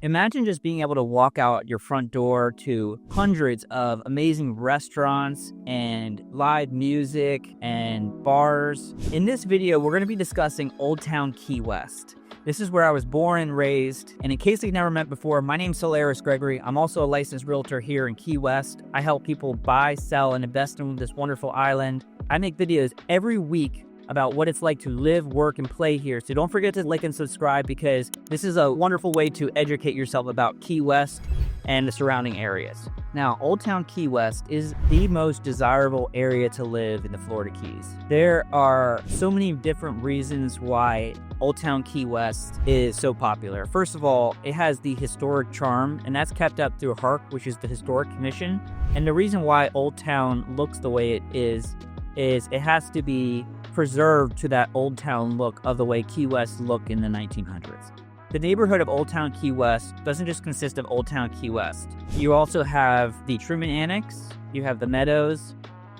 Imagine just being able to walk out your front door to hundreds of amazing restaurants and live music and bars. In this video, we're going to be discussing Old Town Key West. This is where I was born and raised. And in case you've never met before, my name's Solaris Gregory. I'm also a licensed realtor here in Key West. I help people buy, sell, and invest in this wonderful island. I make videos every week about what it's like to live, work, and play here. So don't forget to like and subscribe because this is a wonderful way to educate yourself about Key West and the surrounding areas. Now, Old Town Key West is the most desirable area to live in the Florida Keys. There are so many different reasons why Old Town Key West is so popular. First of all, it has the historic charm, and that's kept up through HARC, which is the Historic Commission. And the reason why Old Town looks the way it is it has to be preserved to that Old Town look of the way Key West looked in the 1900s. The neighborhood of Old Town Key West doesn't just consist of Old Town Key West. You also have the Truman Annex, you have the Meadows,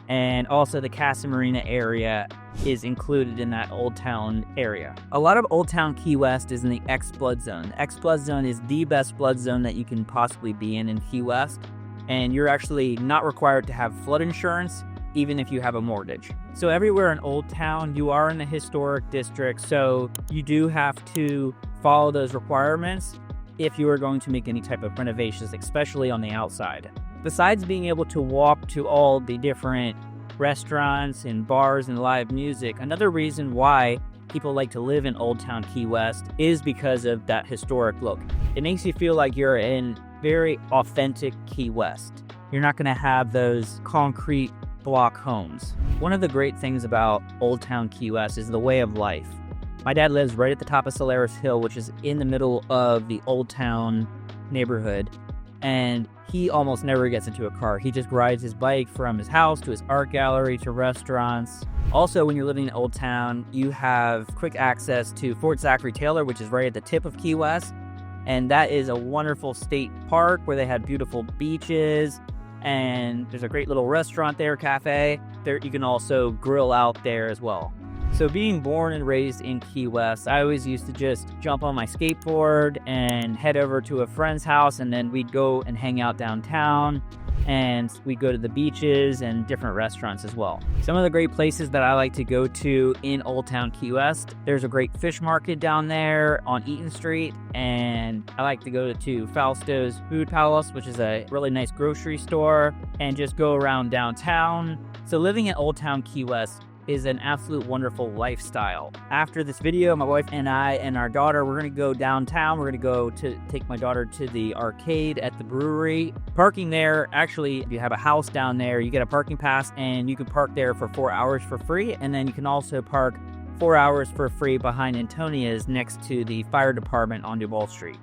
and also the Casa Marina area is included in that Old Town area. A lot of Old Town Key West is in the X Flood Zone. The X Flood Zone is the best flood zone that you can possibly be in Key West, and you're actually not required to have flood insurance even if you have a mortgage. So everywhere in Old Town, you are in the historic district, so you do have to follow those requirements if you are going to make any type of renovations, especially on the outside. Besides being able to walk to all the different restaurants and bars and live music, another reason why people like to live in Old Town Key West is because of that historic look. It makes you feel like you're in very authentic Key West. You're not gonna have those concrete block homes. One of the great things about Old Town Key West is the way of life. My dad lives right at the top of Solaris Hill, which is in the middle of the Old Town neighborhood, and he almost never gets into a car. He just rides his bike from his house to his art gallery to restaurants. Also, when you're living in Old Town, you have quick access to Fort Zachary Taylor, which is right at the tip of Key West, and that is a wonderful state park where they have beautiful beaches, and there's a great little restaurant there, cafe. There you can also grill out there as well. So being born and raised in Key West, I always used to just jump on my skateboard and head over to a friend's house, and then we'd go and hang out downtown, and we'd go to the beaches and different restaurants as well. Some of the great places that I like to go to in Old Town Key West, there's a great fish market down there on Eaton Street, and I like to go to Fausto's Food Palace, which is a really nice grocery store, and just go around downtown. So living in Old Town Key West is an absolute wonderful lifestyle. After this video, my wife and I and our daughter, we're gonna go downtown. We're gonna go to take my daughter to the arcade at the brewery. Parking there, actually, if you have a house down there, you get a parking pass and you can park there for 4 hours for free. And then you can also park 4 hours for free behind Antonia's next to the fire department on Duval Street.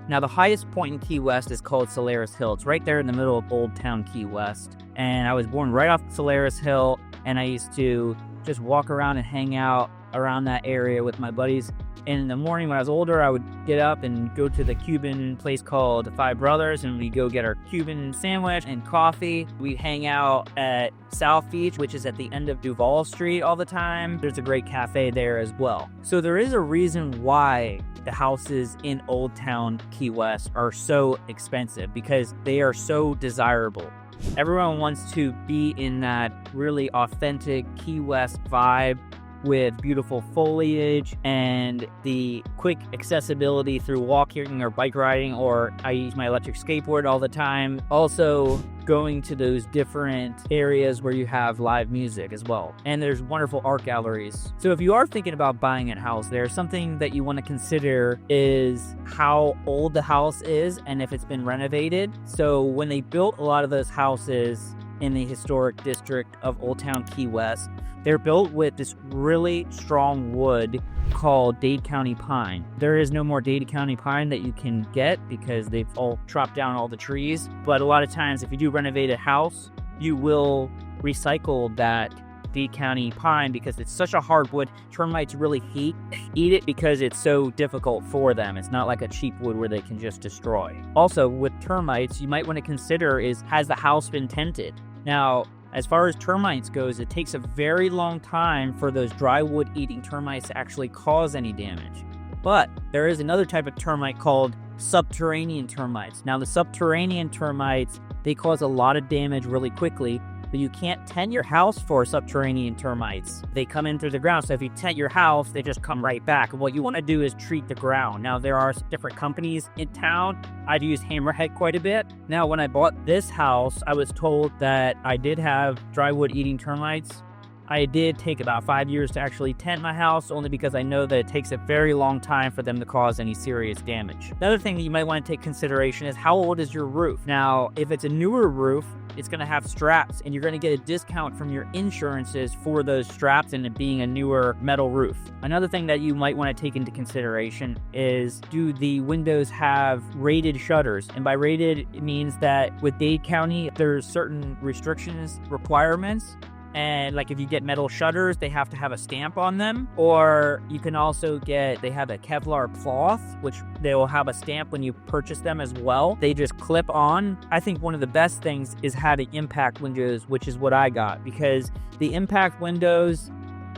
Now, the highest point in Key West is called Solaris Hill. It's right there in the middle of Old Town Key West. And I was born right off Solaris Hill, and I used to just walk around and hang out around that area with my buddies. And in the morning when I was older, I would get up and go to the Cuban place called Five Brothers, and we'd go get our Cuban sandwich and coffee. We'd hang out at South Beach, which is at the end of Duval Street all the time. There's a great cafe there as well. So there is a reason why the houses in Old Town Key West are so expensive, because they are so desirable. Everyone wants to be in that really authentic Key West vibe with beautiful foliage and the quick accessibility through walking or bike riding, or I use my electric skateboard all the time. Also, going to those different areas where you have live music as well. And there's wonderful art galleries. So if you are thinking about buying a house there, something that you want to consider is how old the house is and if it's been renovated. So when they built a lot of those houses in the historic district of Old Town Key West, they're built with this really strong wood called Dade County pine. There is no more Dade County pine that you can get because they've all chopped down all the trees. But a lot of times, if you do renovate a house, you will recycle that Dade County pine because it's such a hard wood. Termites really eat it because it's so difficult for them. It's not like a cheap wood where they can just destroy. Also, with termites, you might want to consider is, has the house been tented? Now, as far as termites goes, it takes a very long time for those dry wood eating termites to actually cause any damage. But there is another type of termite called subterranean termites. Now, the subterranean termites, they cause a lot of damage really quickly, but you can't tent your house for subterranean termites. They come in through the ground, so if you tent your house, they just come right back. And what you want to do is treat the ground. Now, there are different companies in town. I've used Hammerhead quite a bit. Now, when I bought this house, I was told that I did have drywood-eating termites. I did take about 5 years to actually tent my house, only because I know that it takes a very long time for them to cause any serious damage. Another thing that you might want to take consideration is how old is your roof? Now, if it's a newer roof, it's going to have straps, and you're going to get a discount from your insurances for those straps and it being a newer metal roof. Another thing that you might want to take into consideration is, do the windows have rated shutters? And by rated, it means that with Dade County, there's certain restrictions, requirements. And like if you get metal shutters, they have to have a stamp on them. Or you can also they have a Kevlar cloth, which they will have a stamp when you purchase them as well. They just clip on. I think one of the best things is having impact windows, which is what I got. Because the impact windows,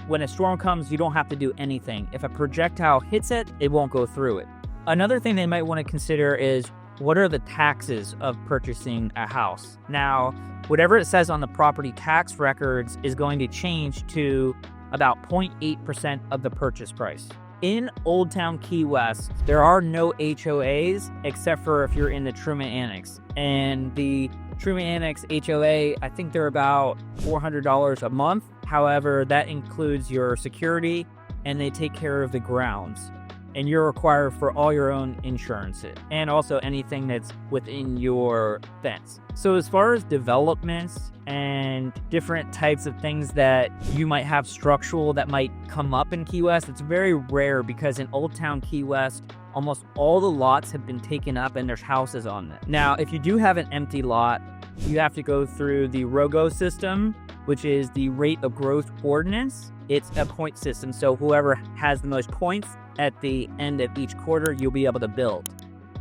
when a storm comes, you don't have to do anything. If a projectile hits it, it won't go through it. Another thing they might want to consider is, what are the taxes of purchasing a house? Now, whatever it says on the property tax records is going to change to about 0.8% of the purchase price. In Old Town Key West, there are no HOAs except for if you're in the Truman Annex. And the Truman Annex HOA, I think they're about $400 a month. However, that includes your security and they take care of the grounds. And you're required for all your own insurances and also anything that's within your fence. So as far as developments and different types of things that you might have structural that might come up in Key West, it's very rare because in Old Town Key West, almost all the lots have been taken up and there's houses on them. Now, if you do have an empty lot, you have to go through the ROGO system, which is the rate of growth ordinance. It's a point system, so whoever has the most points at the end of each quarter, you'll be able to build.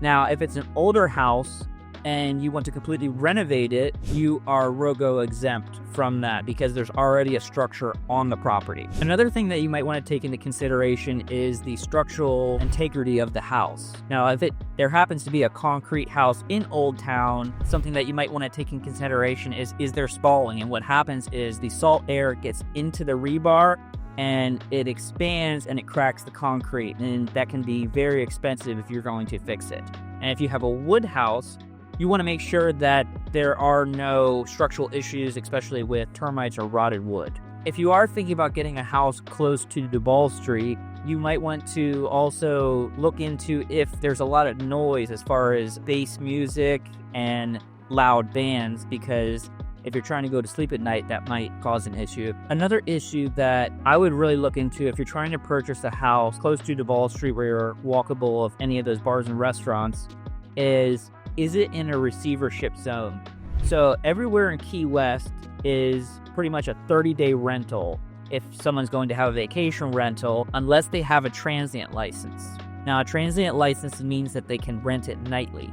Now, if it's an older house and you want to completely renovate it, you are ROGO exempt from that because there's already a structure on the property. Another thing that you might want to take into consideration is the structural integrity of the house. Now, if there happens to be a concrete house in Old Town, something that you might want to take in consideration is there spalling? And what happens is the salt air gets into the rebar and it expands and it cracks the concrete, and that can be very expensive if you're going to fix it. And if you have a wood house, you want to make sure that there are no structural issues, especially with termites or rotted wood. If you are thinking about getting a house close to Duval Street, you might want to also look into if there's a lot of noise as far as bass music and loud bands, because if you're trying to go to sleep at night, that might cause an issue. Another issue that I would really look into if you're trying to purchase a house close to Duval Street where you're walkable of any of those bars and restaurants is it in a receivership zone? So everywhere in Key West is pretty much a 30-day rental if someone's going to have a vacation rental, unless they have a transient license. Now, a transient license means that they can rent it nightly.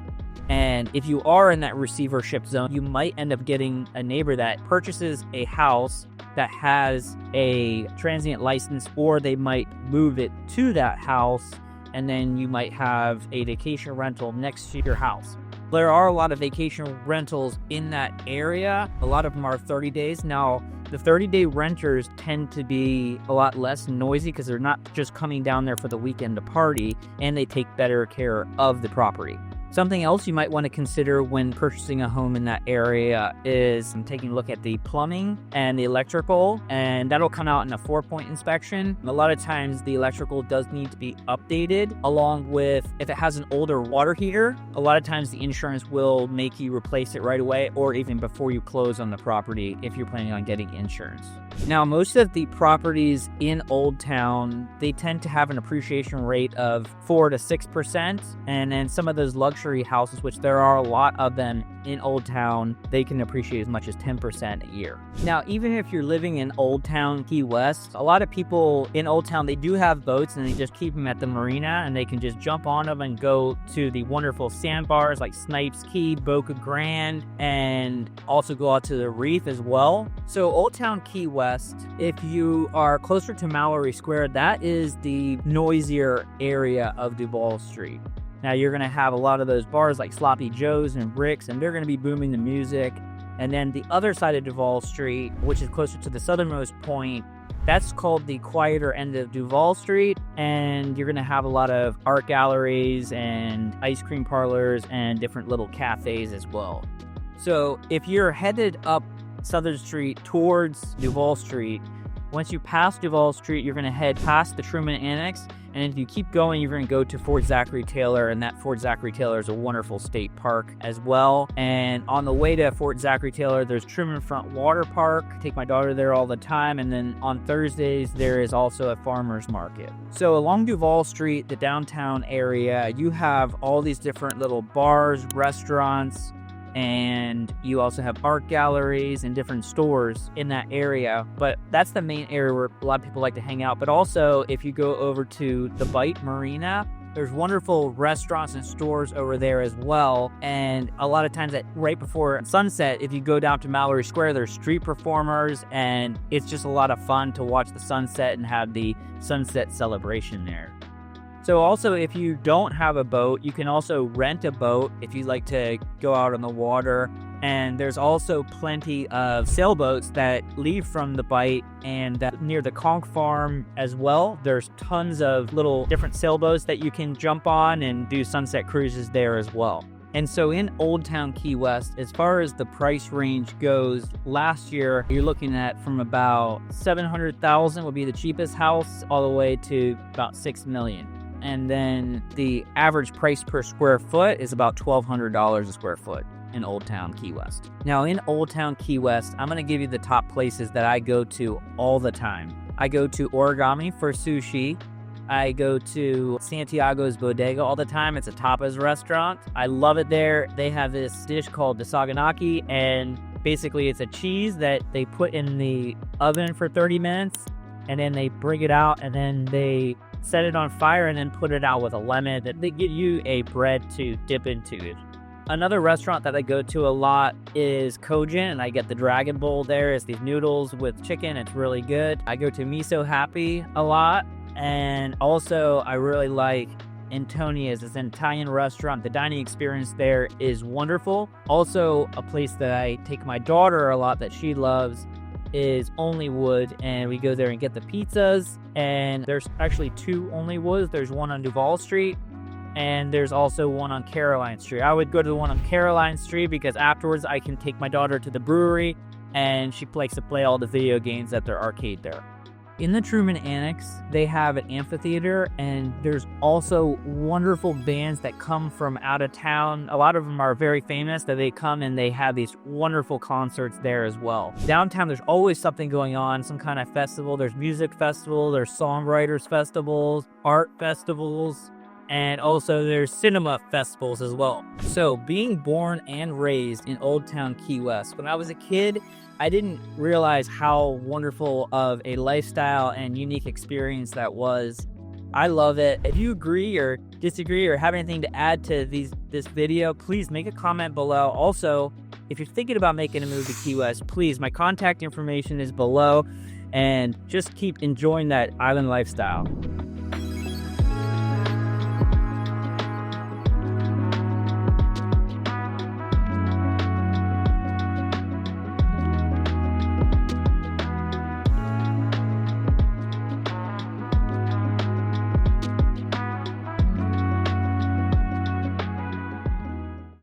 And if you are in that receivership zone, you might end up getting a neighbor that purchases a house that has a transient license, or they might move it to that house, and then you might have a vacation rental next to your house. There are a lot of vacation rentals in that area. A lot of them are 30 days. Now, the 30-day renters tend to be a lot less noisy because they're not just coming down there for the weekend to party, and they take better care of the property. Something else you might want to consider when purchasing a home in that area is taking a look at the plumbing and the electrical, and that'll come out in a 4-point inspection. A lot of times the electrical does need to be updated, along with if it has an older water heater, a lot of times the insurance will make you replace it right away or even before you close on the property if you're planning on getting insurance. Now, most of the properties in Old Town, they tend to have an appreciation rate of 4 to 6%, and then some of those luxury houses, which there are a lot of them in Old Town, they can appreciate as much as 10% a year. Now, even if you're living in Old Town Key West, a lot of people in Old Town, they do have boats and they just keep them at the marina, and they can just jump on them and go to the wonderful sandbars like Snipes Key, Boca Grande, and also go out to the reef as well. So Old Town Key West, if you are closer to Mallory Square, that is the noisier area of Duval Street. Now you're going to have a lot of those bars like Sloppy Joe's and Rick's, and they're going to be booming the music. And then the other side of Duval Street, which is closer to the southernmost point, that's called the quieter end of Duval Street, and you're going to have a lot of art galleries and ice cream parlors and different little cafes as well. So if you're headed up Southern Street towards Duval Street, once you pass Duval Street, you're going to head past the Truman Annex, and if you keep going, you're going to go to Fort Zachary Taylor, and that Fort Zachary Taylor is a wonderful state park as well. And on the way to Fort Zachary Taylor, there's Truman Front Water Park. I take my daughter there all the time, and then on Thursdays, there is also a farmer's market. So along Duval Street, the downtown area, you have all these different little bars, restaurants, and you also have art galleries and different stores in that area. But that's the main area where a lot of people like to hang out. But also, if you go over to the Bight Marina, there's wonderful restaurants and stores over there as well. And a lot of times right before sunset, if you go down to Mallory Square, there's street performers, and it's just a lot of fun to watch the sunset and have the sunset celebration there. So also, if you don't have a boat, you can also rent a boat if you like to go out on the water. And there's also plenty of sailboats that leave from the Bight and near the Conch Farm as well. There's tons of little different sailboats that you can jump on and do sunset cruises there as well. And so in Old Town Key West, as far as the price range goes, last year you're looking at from about $700,000 would be the cheapest house all the way to about $6 million. And then the average price per square foot is about $1,200 a square foot in Old Town Key West. Now in Old Town Key West, I'm going to give you the top places that I go to all the time. I go to Origami for sushi. I go to Santiago's Bodega all the time. It's a tapas restaurant. I love it there. They have this dish called the Saganaki, and basically it's a cheese that they put in the oven for 30 minutes, and then they bring it out, and then they set it on fire and then put it out with a lemon. That they give you a bread to dip into it. Another restaurant that I go to a lot is Kojin, and I get the Dragon Bowl there. It's these noodles with chicken. It's really good. I go to Miso Happy a lot, and also I really like Antonia's. It's an Italian restaurant. The dining experience there is wonderful. Also, a place that I take my daughter a lot that she loves is Only Wood, and we go there and get the pizzas. And there's actually two Only Woods. There's one on Duval Street, and there's also one on Caroline Street. I would go to the one on Caroline Street because afterwards I can take my daughter to the brewery, and she likes to play all the video games at their arcade there. In the Truman Annex, they have an amphitheater, and there's also wonderful bands that come from out of town. A lot of them are very famous that they come and they have these wonderful concerts there as well. Downtown, there's always something going on, some kind of festival. There's music festival, there's songwriters festivals, art festivals, and also there's cinema festivals as well. So being born and raised in Old Town Key West, when I was a kid, I didn't realize how wonderful of a lifestyle and unique experience that was. I love it. If you agree or disagree or have anything to add to this video, please make a comment below. Also, if you're thinking about making a move to Key West, please, my contact information is below, and just keep enjoying that island lifestyle.